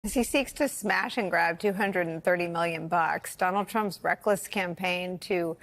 As he seeks to smash and grab $230 million, Donald Trump's reckless campaign to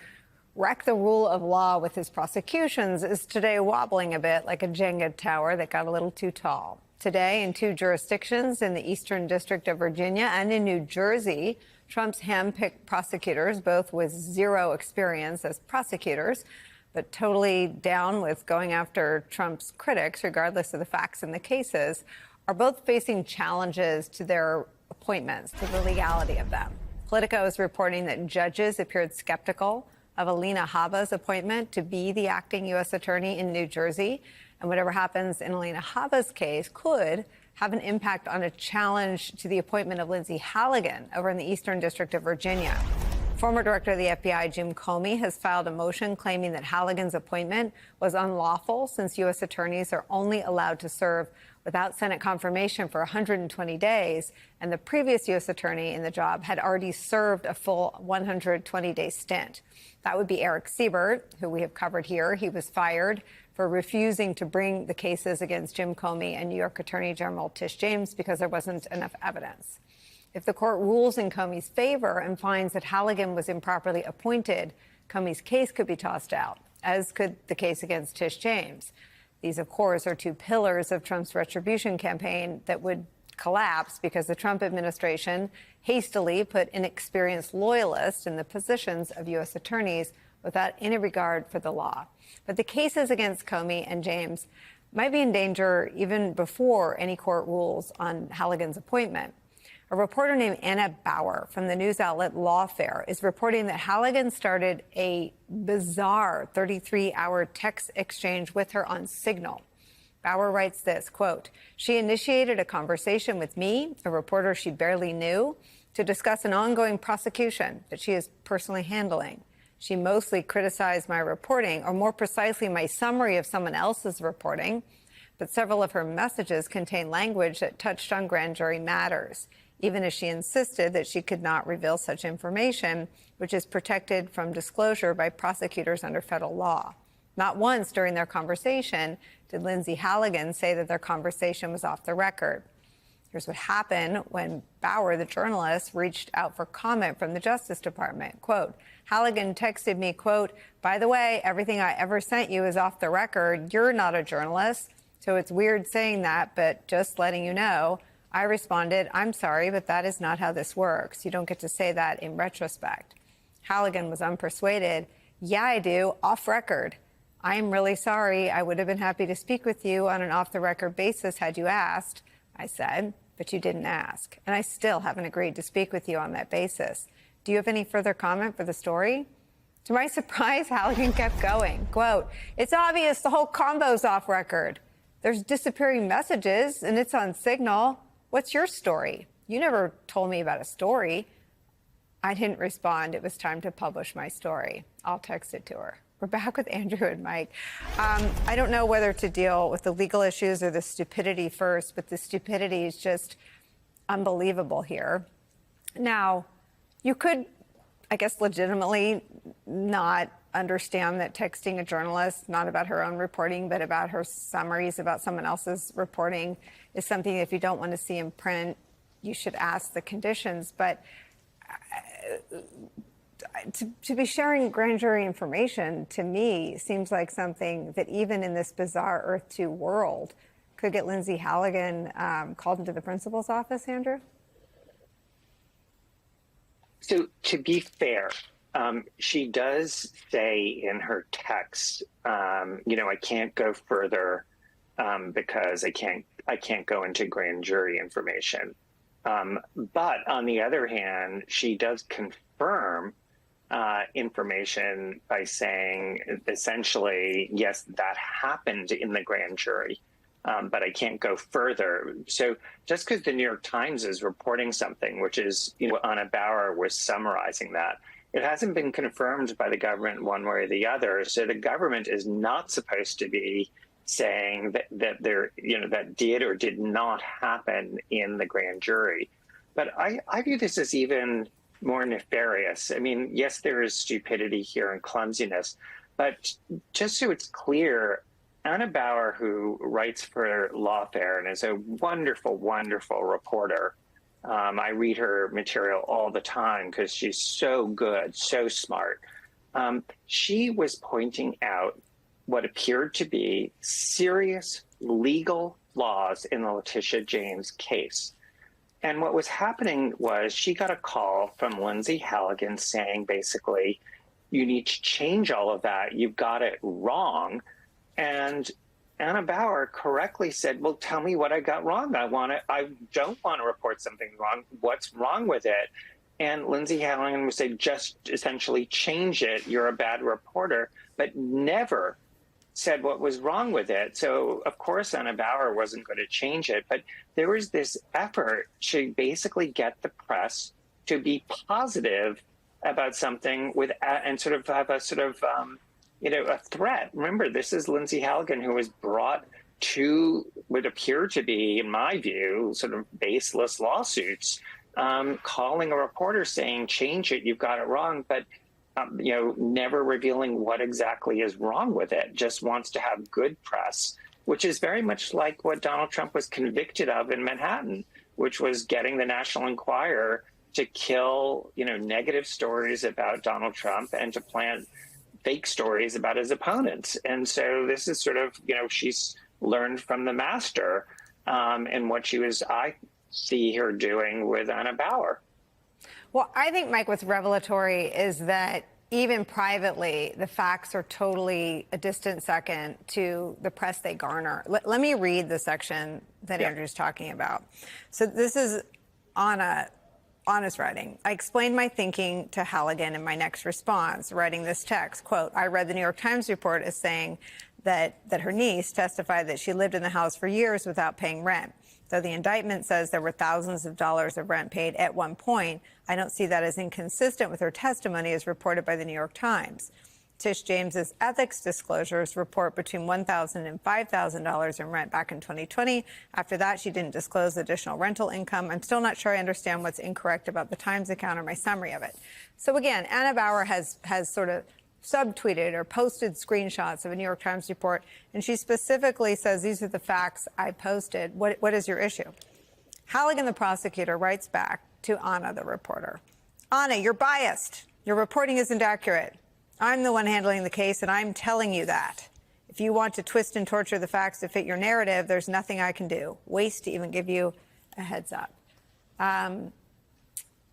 wreck the rule of law with his prosecutions is today wobbling a bit like a Jenga tower that got a little too tall. Today, in two jurisdictions in the Eastern District of Virginia and in New Jersey, Trump's handpicked prosecutors, both with zero experience as prosecutors, but totally down with going after Trump's critics, regardless of the facts in the cases, are both facing challenges to their appointments, to the legality of them. Politico is reporting that judges appeared skeptical of Alina Habba's appointment to be the acting U.S. attorney in New Jersey. And whatever happens in Alina Habba's case could have an impact on a challenge to the appointment of Lindsay Halligan over in the Eastern District of Virginia. Former director of the FBI, Jim Comey, has filed a motion claiming that Halligan's appointment was unlawful since U.S. attorneys are only allowed to serve without Senate confirmation for 120 days, and the previous U.S. attorney in the job had already served a full 120-day stint. That would be Eric Siebert, who we have covered here. He was fired for refusing to bring the cases against Jim Comey and New York Attorney General Tish James because there wasn't enough evidence. If the court rules in Comey's favor and finds that Halligan was improperly appointed, Comey's case could be tossed out, as could the case against Tish James. These, of course, are two pillars of Trump's retribution campaign that would collapse because the Trump administration hastily put inexperienced loyalists in the positions of U.S. attorneys without any regard for the law. But the cases against Comey and James might be in danger even before any court rules on Halligan's appointment. A reporter named Anna Bower from the news outlet Lawfare is reporting that Halligan started a bizarre 33-hour text exchange with her on Signal. Bower writes this, quote, "She initiated a conversation with me, a reporter she barely knew, to discuss an ongoing prosecution that she is personally handling. She mostly criticized my reporting, or more precisely, my summary of someone else's reporting, but several of her messages contained language that touched on grand jury matters, even as she insisted that she could not reveal such information, which is protected from disclosure by prosecutors under federal law. Not once during their conversation did Lindsay Halligan say that their conversation was off the record." Here's what happened when Bower, the journalist, reached out for comment from the Justice Department. Quote, "Halligan texted me, quote, 'By the way, everything I ever sent you is off the record. You're not a journalist, so it's weird saying that, but just letting you know.' I responded, 'I'm sorry, but that is not how this works. You don't get to say that in retrospect.' Halligan was unpersuaded. 'Yeah, I do, off record. I am really sorry. I would have been happy to speak with you on an off-the-record basis had you asked,' I said, 'but you didn't ask. And I still haven't agreed to speak with you on that basis. Do you have any further comment for the story?' To my surprise, Halligan kept going. Quote, 'It's obvious the whole combo's off record. There's disappearing messages, and it's on Signal. What's your story? You never told me about a story.' I didn't respond. It was time to publish my story. I'll text it to her." We're back with Andrew and Mike. I don't know whether to deal with the legal issues or the stupidity first, but the stupidity is just unbelievable here. Now, you could, I guess, legitimately not understand that texting a journalist, not about her own reporting, but about her summaries about someone else's reporting, is something that if you don't want to see in print, you should ask the conditions. But to be sharing grand jury information, to me, seems like something that even in this bizarre Earth 2 world could get Lindsay Halligan called into the principal's office, Andrew? So to be fair, she does say in her text, I can't go further because I can't go into grand jury information. But on the other hand, she does confirm information by saying essentially, yes, that happened in the grand jury, but I can't go further. So just because the New York Times is reporting something, which is, Anna Bower was summarizing that, it hasn't been confirmed by the government one way or the other. So the government is not supposed to be saying that there, that did or did not happen in the grand jury. But I view this as even more nefarious. I mean, yes, there is stupidity here and clumsiness, but just so it's clear, Anna Bower, who writes for Lawfare and is a wonderful, wonderful reporter, I read her material all the time because she's so good, so smart. She was pointing out what appeared to be serious legal flaws in the Letitia James case. And what was happening was she got a call from Lindsay Halligan saying, basically, you need to change all of that. You've got it wrong. And Anna Bower correctly said, well, tell me what I got wrong. I don't want to report something wrong. What's wrong with it? And Lindsay Halligan would say, just essentially change it. You're a bad reporter, but never said what was wrong with it. So, of course, Anna Bower wasn't going to change it. But there was this effort to basically get the press to be positive about something and sort of have a sort of, a threat. Remember, this is Lindsay Halligan, who was brought to what appear to be, in my view, sort of baseless lawsuits, calling a reporter saying, change it, you've got it wrong. But never revealing what exactly is wrong with it, just wants to have good press, which is very much like what Donald Trump was convicted of in Manhattan, which was getting the National Enquirer to kill, negative stories about Donald Trump and to plant fake stories about his opponents. And so this is sort of, she's learned from the master, and what I see her doing with Anna Bower. Well, I think, Mike, what's revelatory is that even privately, the facts are totally a distant second to the press they garner. Let me read the section that Andrew's talking about. So this is Anna's writing. I explained my thinking to Halligan in my next response, writing this text, quote, I read the New York Times report as saying that her niece testified that she lived in the house for years without paying rent. Though the indictment says there were thousands of dollars of rent paid at one point, I don't see that as inconsistent with her testimony as reported by the New York Times. Tish James's ethics disclosures report between $1,000 and $5,000 in rent back in 2020. After that, she didn't disclose additional rental income. I'm still not sure I understand what's incorrect about the Times account or my summary of it. So again, Anna Bower has sort of subtweeted or posted screenshots of a New York Times report, and she specifically says, these are the facts I posted. What is your issue? Halligan, the prosecutor, writes back to Anna, the reporter. Anna, you're biased. Your reporting isn't accurate. I'm the one handling the case, and I'm telling you that. If you want to twist and torture the facts to fit your narrative, there's nothing I can do. Waste to even give you a heads up.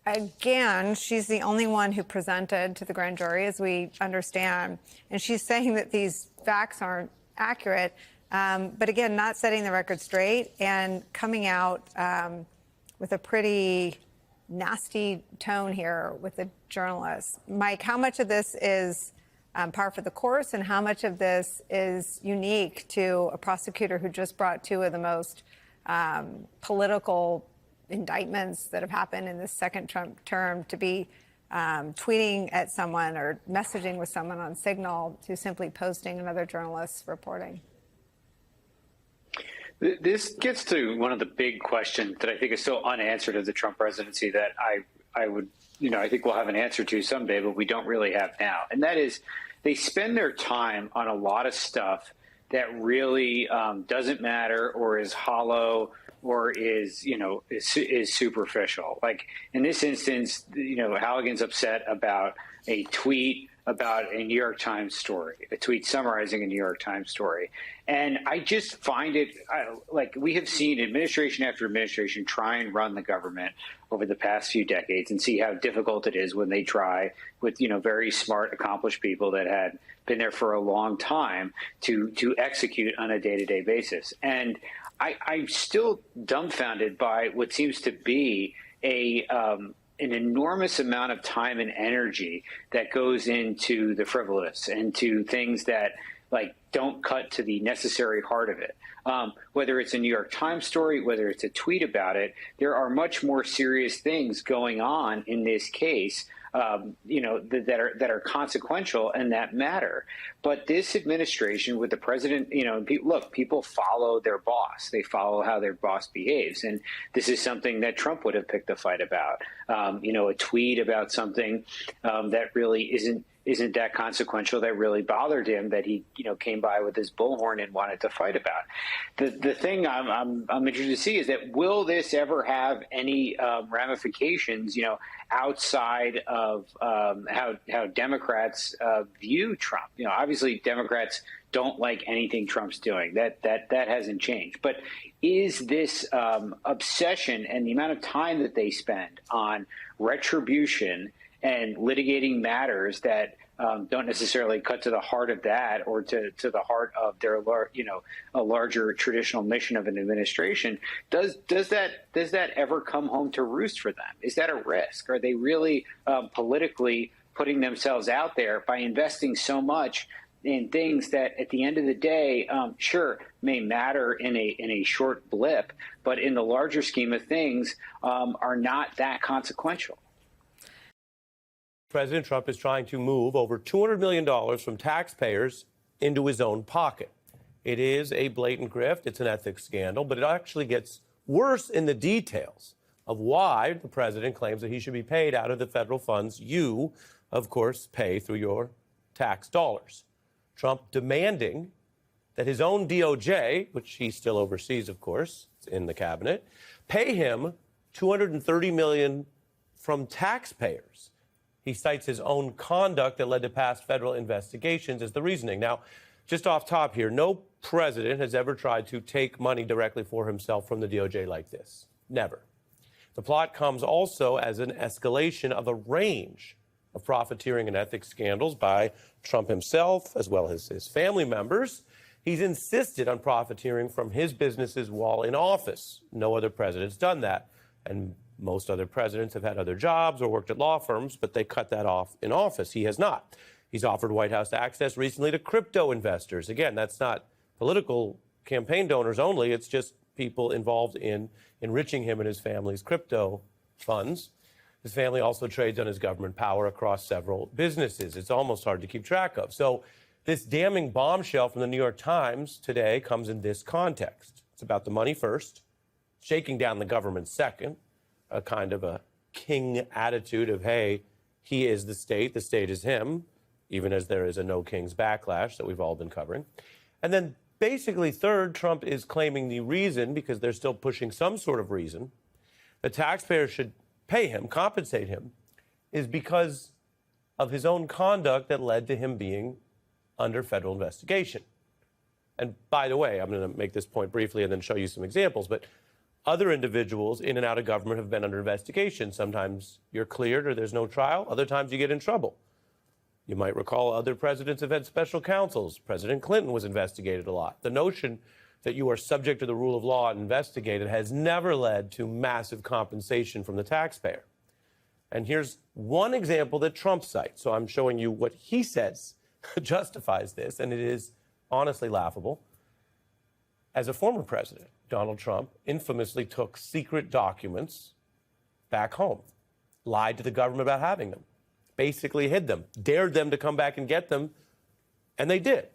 Again, she's the only one who presented to the grand jury, as we understand, and she's saying that these facts aren't accurate, but again, not setting the record straight and coming out with a pretty nasty tone here with the journalists. Mike, how much of this is par for the course, and how much of this is unique to a prosecutor who just brought two of the most political indictments that have happened in this second Trump term to be tweeting at someone or messaging with someone on Signal to simply posting another journalist's reporting? This gets to one of the big questions that I think is still unanswered of the Trump presidency that I would, I think we'll have an answer to someday, but we don't really have now. And that is, they spend their time on a lot of stuff that really doesn't matter or is hollow or is superficial. Like in this instance, Halligan's upset about a tweet about a New York Times story, a tweet summarizing a New York Times story. And I just find it like we have seen administration after administration try and run the government over the past few decades and see how difficult it is when they try with, very smart, accomplished people that had been there for a long time to execute on a day-to-day basis. And I'm still dumbfounded by what seems to be an enormous amount of time and energy that goes into the frivolous and to things that don't cut to the necessary heart of it. Whether it's a New York Times story, whether it's a tweet about it, there are much more serious things going on in this case, that are consequential and that matter. But this administration with the president, look, people follow their boss. They follow how their boss behaves. And this is something that Trump would have picked a fight about. A tweet about something that really isn't isn't that consequential that really bothered him that he, came by with his bullhorn and wanted to fight about. The thing I'm interested to see is that will this ever have any ramifications, outside of how Democrats view Trump? Obviously Democrats don't like anything Trump's doing. That hasn't changed. But is this obsession and the amount of time that they spend on retribution and litigating matters that don't necessarily cut to the heart of that or to the heart of their a larger traditional mission of an administration, does that ever come home to roost for them? Is that a risk? Are they really politically putting themselves out there by investing so much in things that at the end of the day, sure, may matter in a short blip, but in the larger scheme of things are not that consequential? President Trump is trying to move over $200 million from taxpayers into his own pocket. It is a blatant grift. It's an ethics scandal, but it actually gets worse in the details of why the president claims that he should be paid out of the federal funds you, of course, pay through your tax dollars. Trump demanding that his own DOJ, which he still oversees, of course, in the cabinet, pay him $230 million from taxpayers. He cites his own conduct that led to past federal investigations as the reasoning. Now, just off top here, no president has ever tried to take money directly for himself from the DOJ like this. Never. The plot comes also as an escalation of a range of profiteering and ethics scandals by Trump himself, as well as his family members. He's insisted on profiteering from his businesses while in office. No other president's done that. And most other presidents have had other jobs or worked at law firms, but they cut that off in office. He has not. He's offered White House access recently to crypto investors. Again, that's not political campaign donors only. It's just people involved in enriching him and his family's crypto funds. His family also trades on his government power across several businesses. It's almost hard to keep track of. So this damning bombshell from the New York Times today comes in this context. It's about the money first, shaking down the government second, a kind of a king attitude of, hey, he is the state is him, even as there is a no kings backlash that we've all been covering. And then basically third, Trump is claiming the reason, because they're still pushing some sort of reason, the taxpayers should pay him, compensate him, is because of his own conduct that led to him being under federal investigation. And by the way, I'm going to make this point briefly and then show you some examples, but other individuals in and out of government have been under investigation. Sometimes you're cleared or there's no trial. Other times you get in trouble. You might recall other presidents have had special counsels. President Clinton was investigated a lot. The notion that you are subject to the rule of law and investigated has never led to massive compensation from the taxpayer. And here's one example that Trump cites. So I'm showing you what he says justifies this, and it is honestly laughable. As a former president, Donald Trump infamously took secret documents back home, lied to the government about having them, basically hid them, dared them to come back and get them, and they did.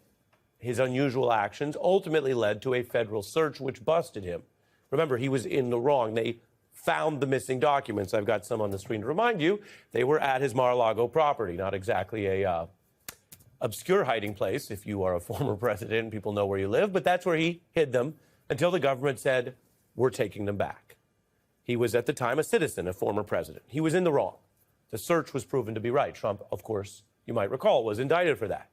His unusual actions ultimately led to a federal search which busted him. Remember, he was in the wrong. They found the missing documents. I've got some on the screen to remind you. They were at his Mar-a-Lago property, not exactly a obscure hiding place if you are a former president and people know where you live, but that's where he hid them until the government said, we're taking them back. He was at the time a citizen, a former president. He was in the wrong. The search was proven to be right. Trump, of course, you might recall, was indicted for that.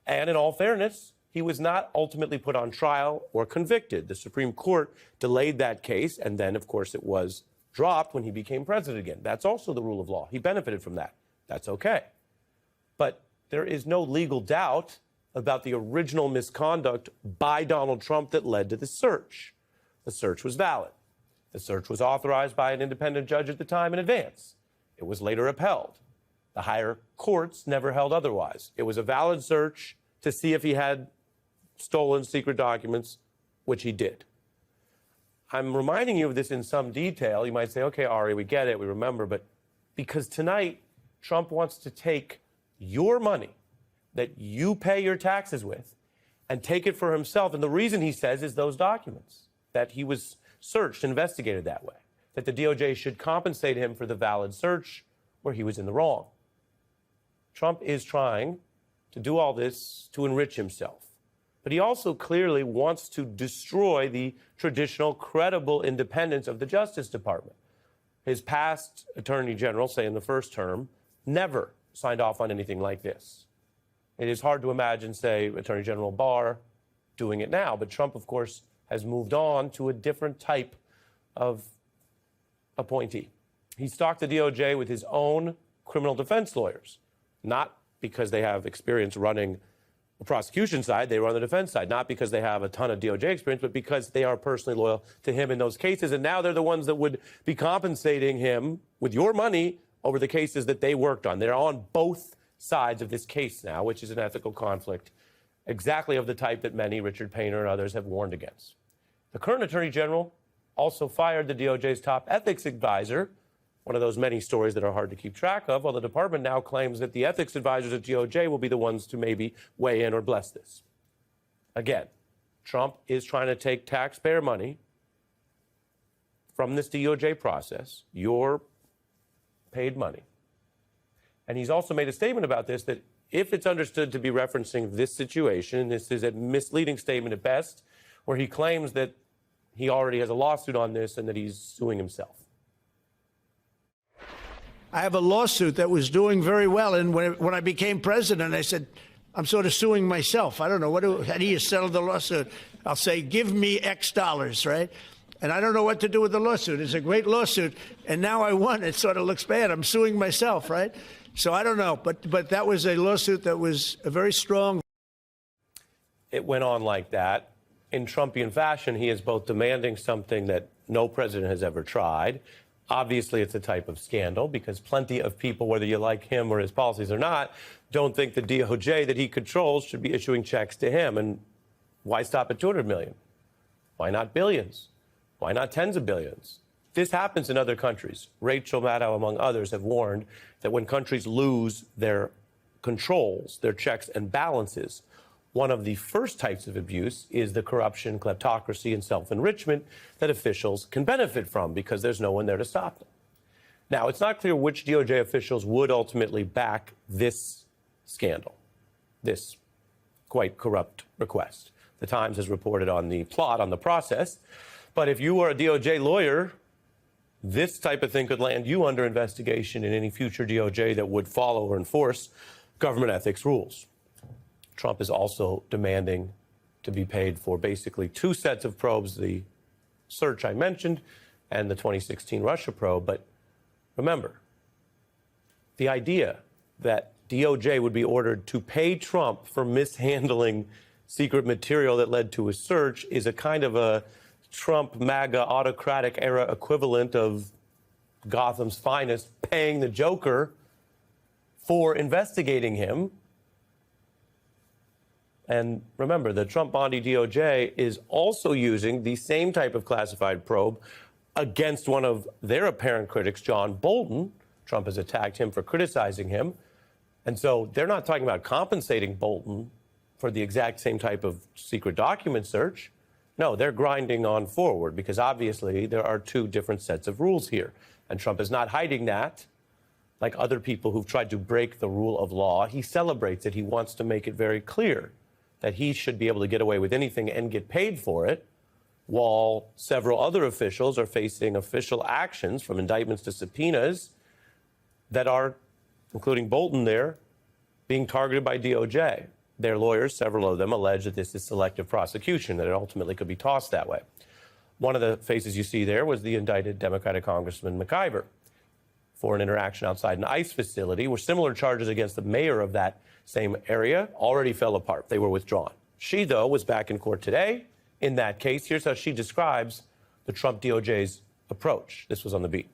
And in all fairness, he was not ultimately put on trial or convicted. The Supreme Court delayed that case, and then, of course, it was dropped when he became president again. That's also the rule of law. He benefited from that. That's okay. But there is no legal doubt about the original misconduct by Donald Trump that led to the search. The search was valid. The search was authorized by an independent judge at the time in advance. It was later upheld. The higher courts never held otherwise. It was a valid search to see if he had stolen secret documents, which he did. I'm reminding you of this in some detail. You might say, okay, Ari, we get it, we remember, but because tonight Trump wants to take your money that you pay your taxes with and take it for himself. And the reason he says is those documents, that he was searched, investigated that way, that the DOJ should compensate him for the valid search where he was in the wrong. Trump is trying to do all this to enrich himself. But he also clearly wants to destroy the traditional, credible independence of the Justice Department. His past attorney general, say in the first term, never signed off on anything like this. It is hard to imagine, say, Attorney General Barr doing it now. But Trump, of course, has moved on to a different type of appointee. He stalked the DOJ with his own criminal defense lawyers, not because they have experience running the prosecution side, they run the defense side, not because they have a ton of DOJ experience, but because they are personally loyal to him in those cases. And now they're the ones that would be compensating him with your money over the cases that they worked on. They're on both sides of this case now, which is an ethical conflict exactly of the type that many, Richard Painter and others, have warned against. The current Attorney General also fired the DOJ's top ethics advisor, one of those many stories that are hard to keep track of, while the department now claims that the ethics advisors at DOJ will be the ones to maybe weigh in or bless this. Again, Trump is trying to take taxpayer money from this DOJ process, your paid money. And he's also made a statement about this that if it's understood to be referencing this situation, and this is a misleading statement at best, where he claims that he already has a lawsuit on this and that he's suing himself. I have a lawsuit that was doing very well, and when I became president, I said, I'm sort of suing myself. I don't know, how do you settle the lawsuit? I'll say, give me X dollars, right? And I don't know what to do with the lawsuit. It's a great lawsuit, and now I won. It sort of looks bad. I'm suing myself, right? So I don't know, but that was a lawsuit that was very strong. It went on like that. In Trumpian fashion, he is both demanding something that no president has ever tried. Obviously, it's a type of scandal because plenty of people, whether you like him or his policies or not, don't think the DOJ that he controls should be issuing checks to him. And why stop at 200 million? Why not billions? Why not tens of billions? This happens in other countries. Rachel Maddow, among others, have warned that when countries lose their controls, their checks and balances, one of the first types of abuse is the corruption, kleptocracy, and self-enrichment that officials can benefit from because there's no one there to stop them. Now, it's not clear which DOJ officials would ultimately back this scandal, this quite corrupt request. The Times has reported on the plot, on the process. But if you are a DOJ lawyer, this type of thing could land you under investigation in any future DOJ that would follow or enforce government ethics rules. Trump is also demanding to be paid for basically two sets of probes, the search I mentioned and the 2016 Russia probe. But remember, the idea that DOJ would be ordered to pay Trump for mishandling secret material that led to a search is a kind of a Trump MAGA autocratic era equivalent of Gotham's finest paying the Joker for investigating him. And remember, the Trump Bondi DOJ is also using the same type of classified probe against one of their apparent critics, John Bolton. Trump has attacked him for criticizing him. And so they're not talking about compensating Bolton for the exact same type of secret document search. No, they're grinding on forward because obviously there are two different sets of rules here. And Trump is not hiding that. Like other people who've tried to break the rule of law, he celebrates it. He wants to make it very clear that he should be able to get away with anything and get paid for it, while several other officials are facing official actions from indictments to subpoenas that are, including Bolton there, being targeted by DOJ. Their lawyers, several of them, allege that this is selective prosecution, that it ultimately could be tossed that way. One of the faces you see there was the indicted Democratic Congressman McIver for an interaction outside an ICE facility where similar charges against the mayor of that same area already fell apart. They were withdrawn. She, though, was back in court today in that case. Here's how she describes the Trump DOJ's approach. This was on The Beat.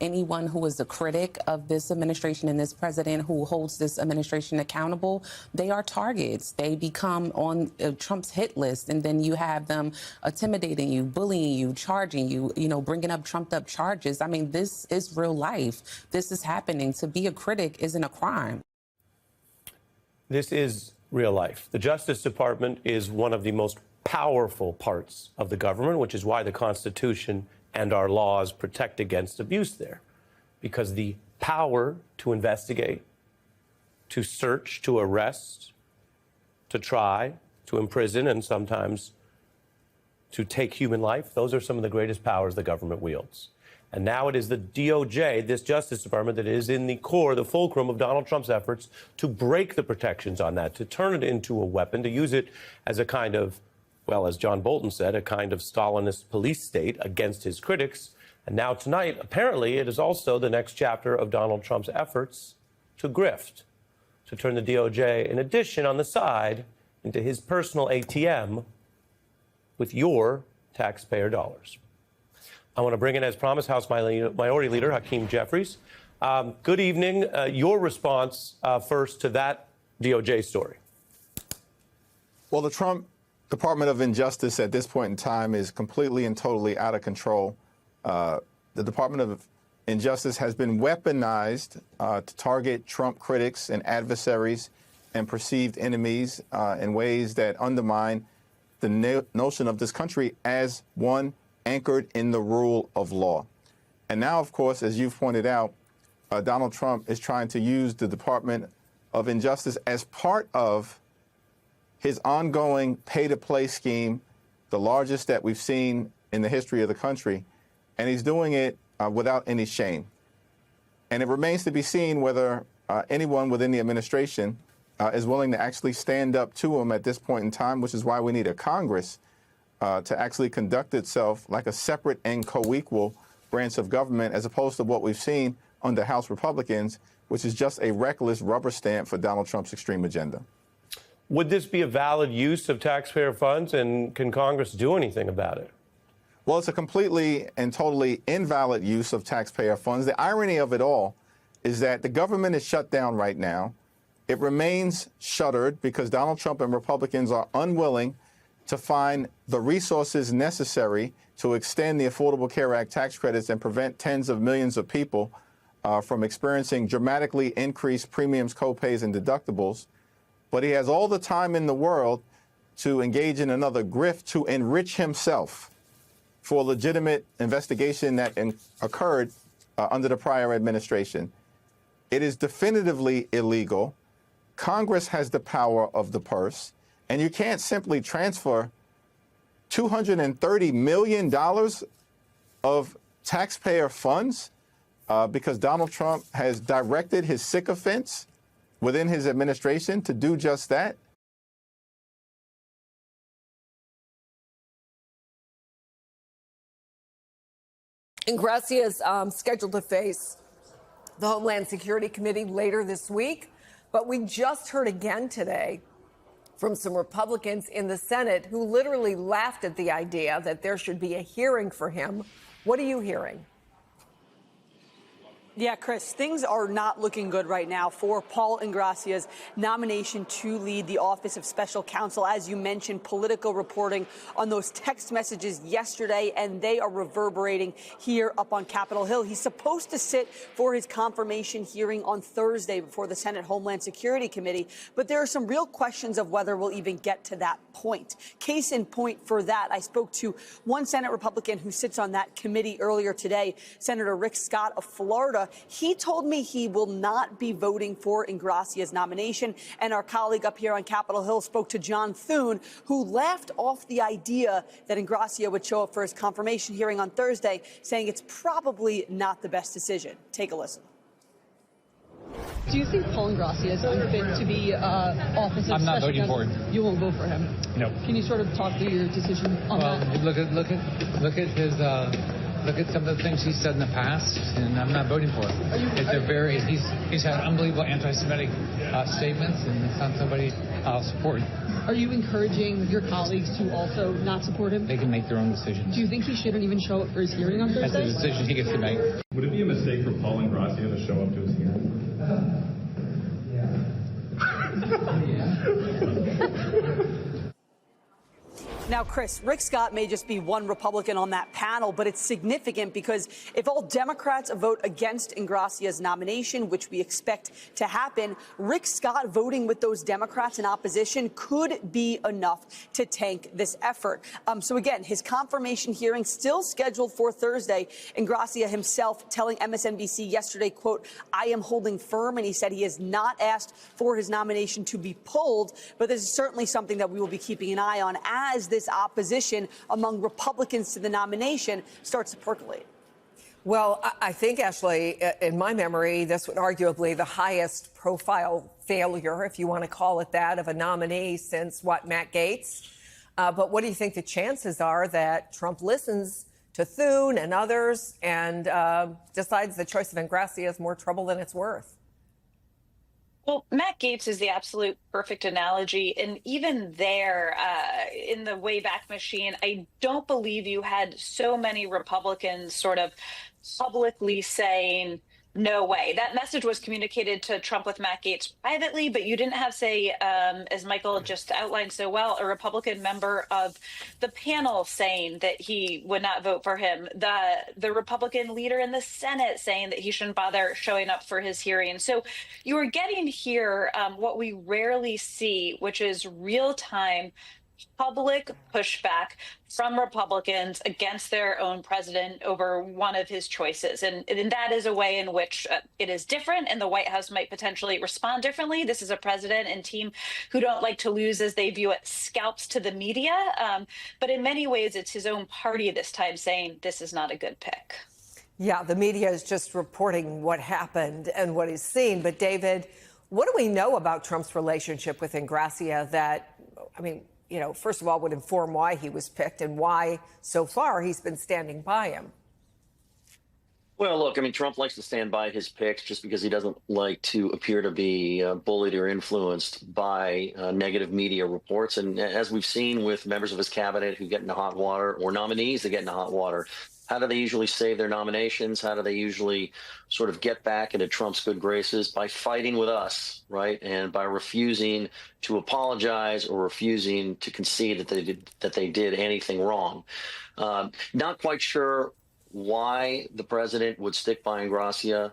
Anyone who is a critic of this administration and this president who holds this administration accountable, they are targets. They become on Trump's hit list, and then you have them intimidating you, bullying you, charging you, bringing up trumped-up charges. I mean, this is real life. This is happening. To be a critic isn't a crime. This is real life. The Justice Department is one of the most powerful parts of the government, which is why the Constitution and our laws protect against abuse there, because the power to investigate, to search, to arrest, to try, to imprison, and sometimes to take human life. Those are some of the greatest powers the government wields. And now it is the DOJ, this Justice Department, that is in the core, the fulcrum of Donald Trump's efforts to break the protections on that, to turn it into a weapon, to use it as a kind of, well, as John Bolton said, a kind of Stalinist police state against his critics. And now tonight, apparently, it is also the next chapter of Donald Trump's efforts to grift, to turn the DOJ, in addition, on the side, into his personal ATM with your taxpayer dollars. I want to bring in, as promised, House Minority Leader Hakeem Jeffries. Good evening. Your response first to that DOJ story. Well, the Trump Department of Injustice at this point in time is completely and totally out of control. The Department of Injustice has been weaponized to target Trump critics and adversaries and perceived enemies in ways that undermine the notion of this country as one anchored in the rule of law. And now, of course, as you've pointed out, Donald Trump is trying to use the Department of Injustice as part of his ongoing pay-to-play scheme, the largest that we've seen in the history of the country. And he's doing it without any shame. And it remains to be seen whether anyone within the administration is willing to actually stand up to him at this point in time, which is why we need a Congress to actually conduct itself like a separate and co-equal branch of government, as opposed to what we've seen under House Republicans, which is just a reckless rubber stamp for Donald Trump's extreme agenda. Would this be a valid use of taxpayer funds, and can Congress do anything about it? Well, it's a completely and totally invalid use of taxpayer funds. The irony of it all is that the government is shut down right now. It remains shuttered because Donald Trump and Republicans are unwilling to find the resources necessary to extend the Affordable Care Act tax credits and prevent tens of millions of people from experiencing dramatically increased premiums, copays, and deductibles. But he has all the time in the world to engage in another grift to enrich himself for a legitimate investigation that occurred under the prior administration. It is definitively illegal. Congress has the power of the purse, and you can't simply transfer $230 million of taxpayer funds because Donald Trump has directed his sycophants within his administration to do just that. Ingrassia is scheduled to face the Homeland Security Committee later this week, but we just heard again today from some Republicans in the Senate who literally laughed at the idea that there should be a hearing for him. What are you hearing? Yeah, Chris, things are not looking good right now for Paul Ingrassia's nomination to lead the Office of Special Counsel. As you mentioned, political reporting on those text messages yesterday, and they are reverberating here up on Capitol Hill. He's supposed to sit for his confirmation hearing on Thursday before the Senate Homeland Security Committee, but there are some real questions of whether we'll even get to that point. Case in point for that, I spoke to one Senate Republican who sits on that committee earlier today, Senator Rick Scott of Florida. He told me he will not be voting for Ingrassia's nomination. And our colleague up here on Capitol Hill spoke to John Thune, who laughed off the idea that Ingrassia would show up for his confirmation hearing on Thursday, saying it's probably not the best decision. Take a listen. Do you think Paul Ingrassia is unfit to be Office of I'm not Special voting for Counsel? him. You won't vote for him? No. Can you sort of talk through your decision on that? Look at his. Look at some of the things he's said in the past, and I'm not voting for him. He's had unbelievable anti-Semitic statements, and it's not somebody I'll support. Are you encouraging your colleagues to also not support him? They can make their own decisions. Do you think he shouldn't even show up for his hearing on Thursday? That's a decision he gets to make. Would it be a mistake for Paul Ingrassia to show up to his hearing? Now, Chris, Rick Scott may just be one Republican on that panel, but it's significant because if all Democrats vote against Ingracia's nomination, which we expect to happen, Rick Scott voting with those Democrats in opposition could be enough to tank this effort. So again, his confirmation hearing still scheduled for Thursday. Ingracia himself telling MSNBC yesterday, quote, "I am holding firm," and he said he has not asked for his nomination to be pulled, but this is certainly something that we will be keeping an eye on as this opposition among Republicans to the nomination starts to percolate. Well, I think, Ashley, in my memory, this would arguably the highest profile failure, if you want to call it that, of a nominee since, Matt Gaetz. But what do you think the chances are that Trump listens to Thune and others and decides the choice of Ingracia is more trouble than it's worth? Well, Matt Gaetz is the absolute perfect analogy. And even there, in the Wayback Machine, I don't believe you had so many Republicans sort of publicly saying, no way. That message was communicated to Trump with Matt Gaetz privately, but you didn't have, say, as Michael just outlined so well, a Republican member of the panel saying that he would not vote for him, the Republican leader in the Senate saying that he shouldn't bother showing up for his hearing. So you are getting here what we rarely see, which is real-time public pushback from Republicans against their own president over one of his choices. And that is a way in which it is different, and the White House might potentially respond differently. This is a president and team who don't like to lose, as they view it, scalps to the media. But in many ways, it's his own party this time saying this is not a good pick. Yeah, the media is just reporting what happened and what is seen. But David, what do we know about Trump's relationship with Ingracia that, first of all, would inform why he was picked and why, so far, he's been standing by him? Well, look, Trump likes to stand by his picks just because he doesn't like to appear to be bullied or influenced by negative media reports. And as we've seen with members of his cabinet who get into hot water, or nominees that get into hot water, how do they usually save their nominations? How do they usually sort of get back into Trump's good graces? By fighting with us, right? And by refusing to apologize or refusing to concede that they did anything wrong. Not quite sure why the president would stick by Ingracia,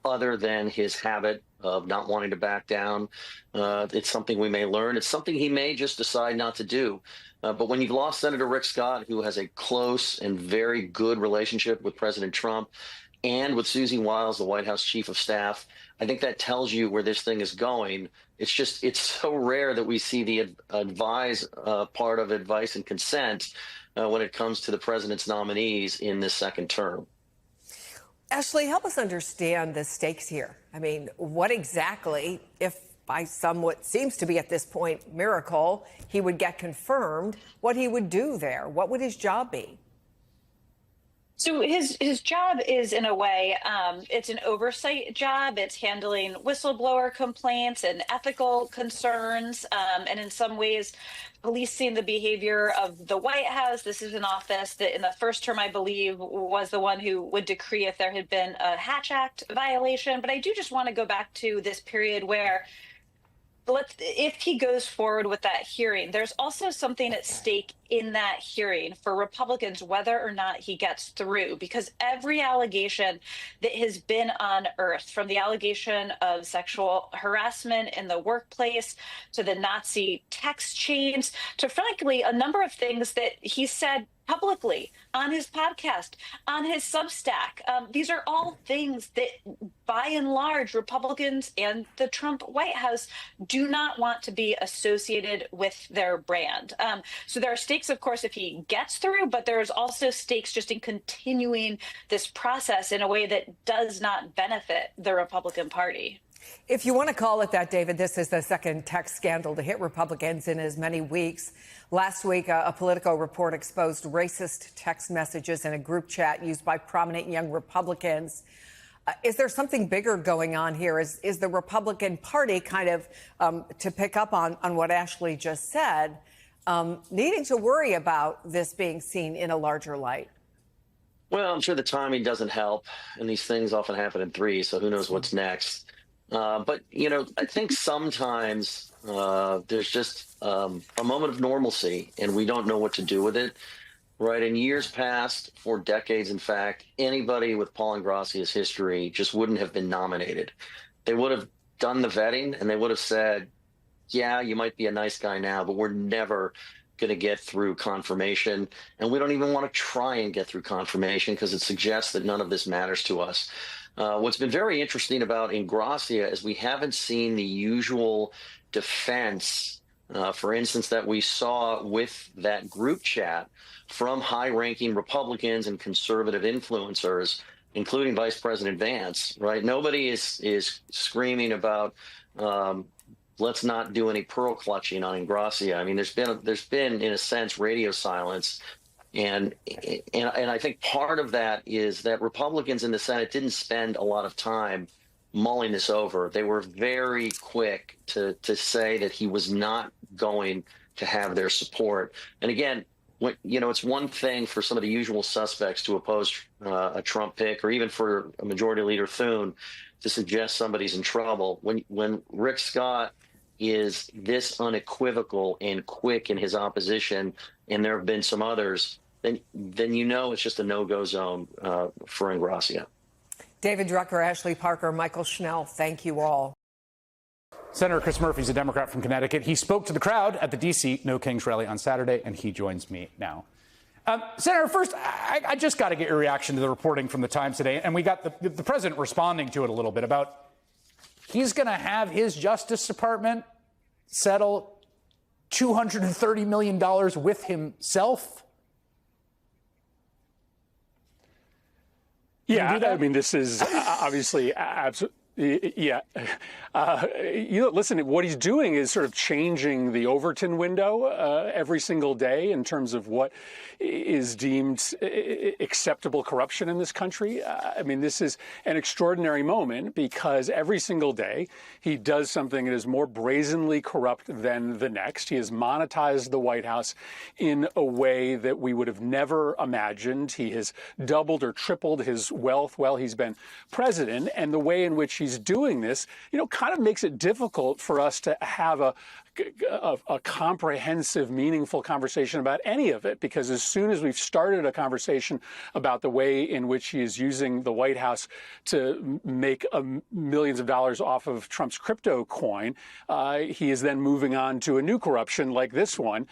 other than his habit of not wanting to back down. It's something we may learn. It's something he may just decide not to do. But when you've lost Senator Rick Scott, who has a close and very good relationship with President Trump, and with Susie Wiles, the White House chief of staff, I think that tells you where this thing is going. It's so rare that we see the advise part of advice and consent when it comes to the president's nominees in this second term. Ashley, help us understand the stakes here. What exactly, if by some what seems to be at this point miracle, he would get confirmed, what he would do there? What would his job be? So his job is, in a way, it's an oversight job. It's handling whistleblower complaints and ethical concerns, and in some ways, policing the behavior of the White House. This is an office that in the first term, I believe, was the one who would decree if there had been a Hatch Act violation. But I do just want to go back to this period where, if he goes forward with that hearing, there's also something at stake in that hearing for Republicans, whether or not he gets through, because every allegation that has been unearthed, from the allegation of sexual harassment in the workplace to the Nazi text chains to, frankly, a number of things that he said publicly on his podcast, on his Substack. These are all things that, by and large, Republicans and the Trump White House do not want to be associated with their brand. So there are stakes, of course, if he gets through, but there's also stakes just in continuing this process in a way that does not benefit the Republican Party. If you want to call it that, David, this is the second text scandal to hit Republicans in as many weeks. Last week, a Politico report exposed racist text messages in a group chat used by prominent young Republicans. Is there something bigger going on here? Is the Republican Party kind of, to pick up on what Ashley just said, needing to worry about this being seen in a larger light? Well, I'm sure the timing doesn't help, and these things often happen in threes, so who knows what's next. But, I think sometimes there's just a moment of normalcy and we don't know what to do with it. Right. In years past, for decades, in fact, anybody with Paul Ingracia's history just wouldn't have been nominated. They would have done the vetting and they would have said, yeah, you might be a nice guy now, but we're never going to get through confirmation. And we don't even want to try and get through confirmation because it suggests that none of this matters to us. What's been very interesting about Ingracia is we haven't seen the usual defense, for instance, that we saw with that group chat from high-ranking Republicans and conservative influencers, including Vice President Vance, right? Nobody is screaming about let's not do any pearl clutching on Ingracia. I mean, there's been in a sense radio silence, and I think part of that is that Republicans in the Senate didn't spend a lot of time mulling this over. They were very quick to say that he was not going to have their support. And again, it's one thing for some of the usual suspects to oppose a Trump pick, or even for a Majority Leader Thune to suggest somebody's in trouble. When Rick Scott is this unequivocal and quick in his opposition, and there have been some others, then it's just a no-go zone for Ingracia. David Drucker, Ashley Parker, Michael Schnell, thank you all. Senator Chris Murphy is a Democrat from Connecticut. He spoke to the crowd at the D.C. No Kings rally on Saturday, and he joins me now. Senator, first, I just got to get your reaction to the reporting from the Times today, and we got the president responding to it a little bit about he's going to have his Justice Department settle $230 million with himself. Yeah, I mean, this is obviously absolutely. Yeah. Listen, what he's doing is sort of changing the Overton window every single day in terms of what is deemed acceptable corruption in this country. I mean, this is an extraordinary moment because every single day he does something that is more brazenly corrupt than the next. He has monetized the White House in a way that we would have never imagined. He has doubled or tripled his wealth while he's been president. And the way in which he's doing this, kind of makes it difficult for us to have a comprehensive, meaningful conversation about any of it, because as soon as we've started a conversation about the way in which he is using the White House to make millions of dollars off of Trump's crypto coin, he is then moving on to a new corruption like this one,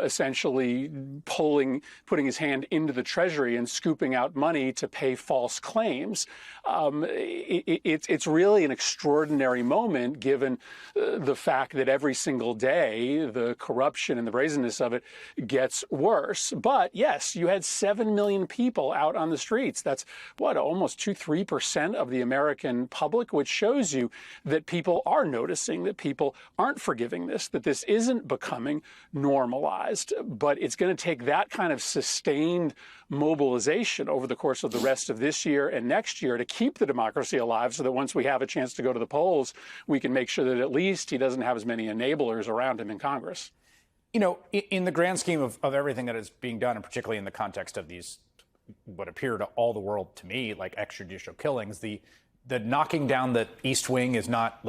essentially putting his hand into the Treasury and scooping out money to pay false claims. It's really an extraordinary moment, given the fact that every single day the corruption and the brazenness of it gets worse. But yes, you had 7 million people out on the streets. That's almost 2-3% of the American public, which shows you that people are noticing, that people aren't forgiving this, that this isn't becoming normalized. But it's going to take that kind of sustained mobilization over the course of the rest of this year and next year to keep the democracy alive, so that once we have a chance to go to the polls, we can make sure that at least he doesn't have as many enablers around him in Congress. In the grand scheme of everything that is being done, and particularly in the context of these, what appear to all the world, to me, like extrajudicial killings, the knocking down the East Wing is not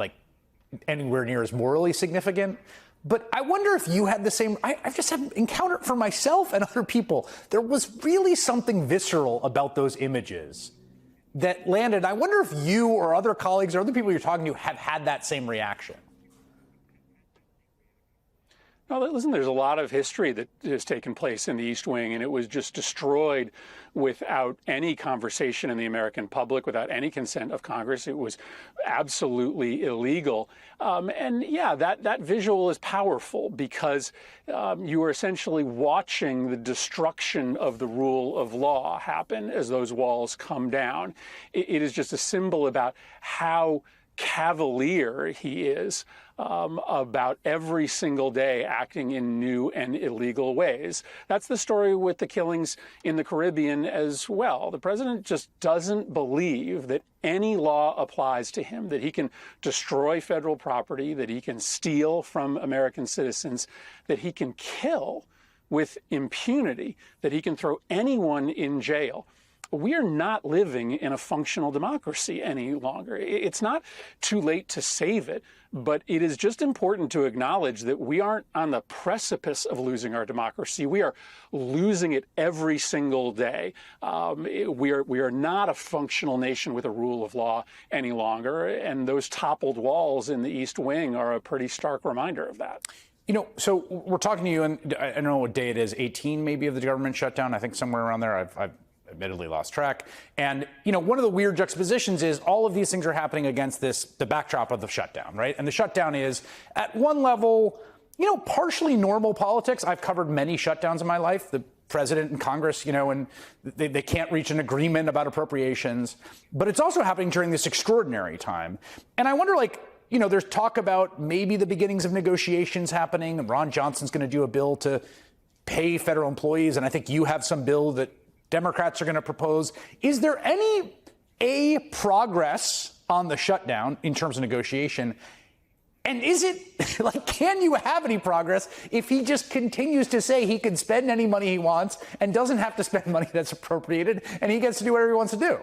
anywhere near as morally significant. But I wonder if you had the same. I've just had encountered for myself and other people. There was really something visceral about those images that landed. I wonder if you or other colleagues or other people you're talking to have had that same reaction. No, listen, there's a lot of history that has taken place in the East Wing, and it was just destroyed without any conversation in the American public, without any consent of Congress. It was absolutely illegal. And yeah, that visual is powerful because you are essentially watching the destruction of the rule of law happen as those walls come down. It is just a symbol about how cavalier he is about every single day acting in new and illegal ways. That's the story with the killings in the Caribbean as well. The president just doesn't believe that any law applies to him, that he can destroy federal property, that he can steal from American citizens, that he can kill with impunity, that he can throw anyone in jail. we are not living in a functional democracy any longer. It's not too late to save it, but it is just important to acknowledge that we aren't on the precipice of losing our democracy. We are losing it every single day. We are not a functional nation with a rule of law any longer, and those toppled walls in the East Wing are a pretty stark reminder of that. You know, so we're talking to you, and I don't know what day it is, 18 maybe of the government shutdown. I think somewhere around there. I've admittedly lost track. And, you know, one of the weird juxtapositions is all of these things are happening against the backdrop of the shutdown, right? And the shutdown is, at one level, you know, partially normal politics. I've covered many shutdowns in my life. The president and Congress, you know, and they can't reach an agreement about appropriations. But it's also happening during this extraordinary time. And I wonder, like, you know, there's talk about maybe the beginnings of negotiations happening. And Ron Johnson's going to do a bill to pay federal employees. And I think you have some bill that Democrats are going to propose. Is there any progress on the shutdown in terms of negotiation? And is it, like, can you have any progress if he just continues to say he can spend any money he wants and doesn't have to spend money that's appropriated and he gets to do whatever he wants to do?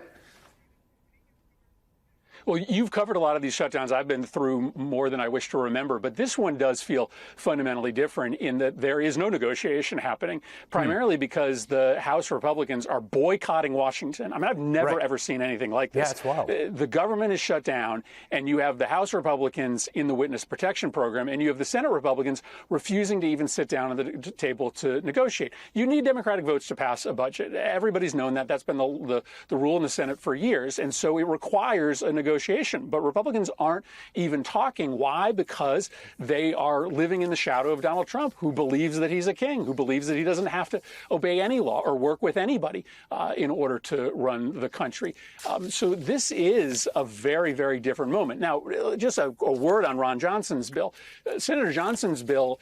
Well, you've covered a lot of these shutdowns. I've been through more than I wish to remember, but this one does feel fundamentally different in that there is no negotiation happening, primarily because the House Republicans are boycotting Washington. I mean, I've never, ever seen anything like this. Yeah, it's wild. The government is shut down, and you have the House Republicans in the Witness Protection Program, and you have the Senate Republicans refusing to even sit down at the table to negotiate. You need Democratic votes to pass a budget. Everybody's known that. That's been the rule in the Senate for years, and so it requires a negotiation. But Republicans aren't even talking. Why? Because they are living in the shadow of Donald Trump, who believes that he's a king, who believes that he doesn't have to obey any law or work with anybody in order to run the country. So this is a very, very different moment. Now, just a word on Ron Johnson's bill. Senator Johnson's bill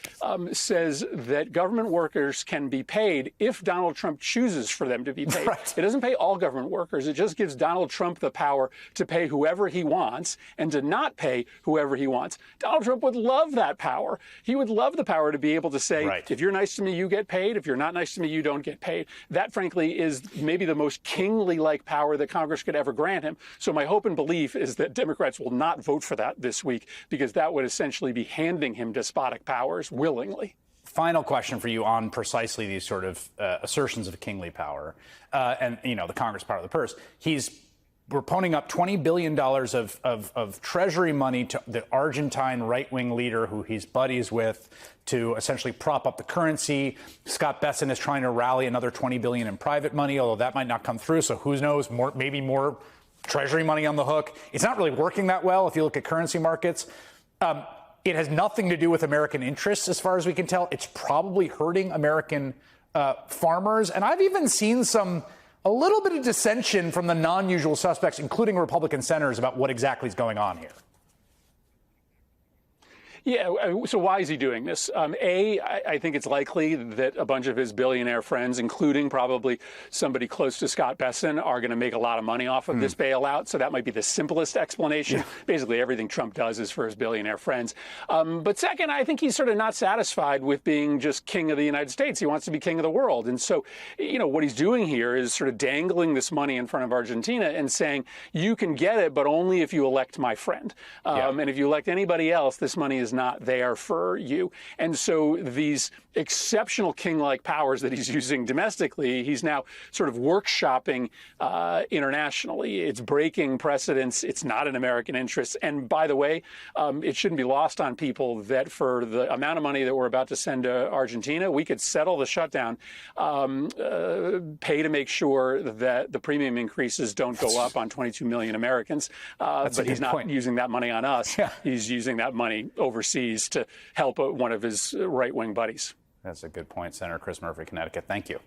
says that government workers can be paid if Donald Trump chooses for them to be paid. Right. It doesn't pay all government workers. It just gives Donald Trump the power to pay whoever he wants and to not pay whoever he wants. Donald Trump would love that power. He would love the power to be able to say, if you're nice to me, you get paid. If you're not nice to me, you don't get paid. That, frankly, is maybe the most kingly-like power that Congress could ever grant him. So my hope and belief is that Democrats will not vote for that this week, because that would essentially be handing him despotic powers willingly. Final question for you on precisely these sort of assertions of kingly power and, you know, the Congress power of the purse. We're ponying up $20 billion of Treasury money to the Argentine right-wing leader who he's buddies with to essentially prop up the currency. Scott Bessent is trying to rally another $20 billion in private money, although that might not come through. So who knows, maybe more Treasury money on the hook. It's not really working that well if you look at currency markets. It has nothing to do with American interests, as far as we can tell. It's probably hurting American farmers. And I've even seen a little bit of dissension from the non-usual suspects, including Republican senators, about what exactly is going on here. Yeah, so why is he doing this? I think it's likely that a bunch of his billionaire friends, including probably somebody close to Scott Bessent, are going to make a lot of money off of this bailout. So that might be the simplest explanation. Yeah. Basically, everything Trump does is for his billionaire friends. But second, I think he's sort of not satisfied with being just king of the United States. He wants to be king of the world. And so, you know, what he's doing here is sort of dangling this money in front of Argentina and saying, you can get it, but only if you elect my friend. And if you elect anybody else, this money is not there for you. And so these exceptional king-like powers that he's using domestically, he's now sort of workshopping internationally. It's breaking precedents. It's not in American interest. And by the way, it shouldn't be lost on people that for the amount of money that we're about to send to Argentina, we could settle the shutdown, pay to make sure that the premium increases don't go up on 22 million Americans. But he's not using that money on us. Yeah. He's using that money overseas to help one of his right-wing buddies. That's a good point. Senator Chris Murphy, Connecticut. Thank you.